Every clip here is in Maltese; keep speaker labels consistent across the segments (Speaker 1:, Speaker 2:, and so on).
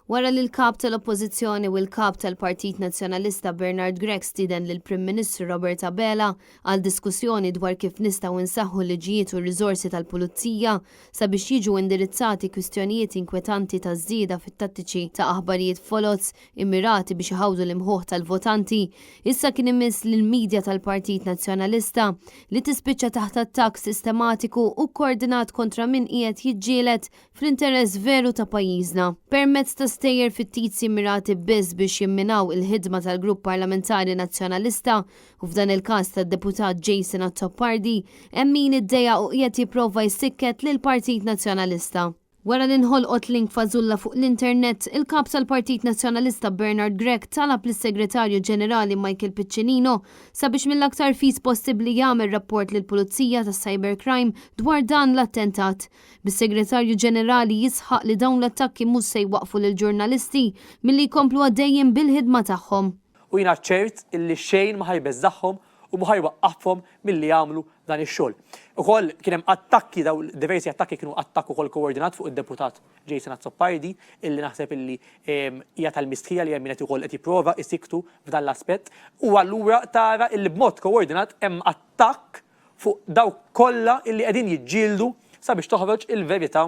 Speaker 1: Wara li l-kap tal-Oppożizzjoni u l-kap tal-Partit Nazzjonalista Bernard Gregg stiden lill-Prim Ministru Robert Abela għal diskussjoni dwar kif nistgħu nsaħħu l-liġijiet u r-riżorsi tal-Pulizija sabiex jiġu indirizzati kwistjonijiet inkwetanti ta' żieda fit-tattiċi ta' aħbarijiet folots immirati biex iħawdu l-imħuħ tal-votanti, issa kien imiss lill-midja tal-Partit Nazzjonalista li tispiċċa taħt attakk sistematiku u koordinat kontra min qiegħed jiġġieled fl-interess veru ta' pajjiżna. Permezz ta' stejjer fittizji mirati biss biex jimminaw il-ħidma tal-Grupp Parlamentari Nazzjonalista u f'dan il-każ tad-deputat Jason Attakk hemm min iddeja u qiegħed jipprova jsikket lill-Partit Nazzjonalista. Wara li nħolqot link fażulla fuq l-internet, il-kap tal-Partit Nazzjonalista Bernard Gregg talab lis-Segretarju Ġenerali Michael Piccinino sabiex mill-aktar fis possibbli jagħmel rapport lill-Pulizija tas-Cybercrime dwar dan l-attentat. Bis-Segretarju Ġenerali jisħaq li dawn l-attakki mhux se jwaqfu lill-ġurnalisti milli jkomplu għaddejjin bil-ħidma tagħhom.
Speaker 2: U jiena ċert illi xejn ma ħajbeżżaħħom u ma ħajwaqqafhom milli jagħmlu dan ix-xogħol. Ukoll kien hemm attakki diversi attakki kienu attakk ukoll koordinat fuq id-deputat Jason Attakk illi naħseb illi hija tal-mistħija li hemm qed ukoll qed jipprova isiktu f'dan l-aspett u allura tara illi b'mod koordinat hemm attakk fuq dawk kollha illi qegħdin jiġġieldu sabiex toħroġ il-verità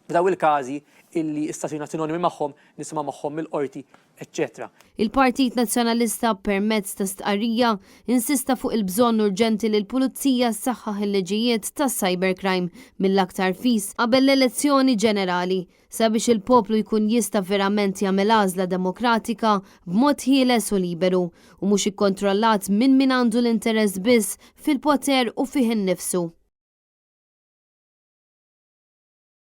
Speaker 2: f'daw il-każi illi issa sinonimi magħhom nisimgħu magħhom mill-qorti, etc.
Speaker 1: Il-Partit Nazzjonalista permezz ta' stqarrija insista fuq il-bżonn urġenti li l-Pulizija ssaħħaħ il-liġijiet tas-cybercrime mill-aktar fis qabel l-elezzjoni ġenerali sabiex il-poplu jkun jista' verament jagħmel għażla demokratika b'mod ħieles u liberu u mhux ikkontrollat minn min għandu l-interess biss fil-poter u fih innifsu.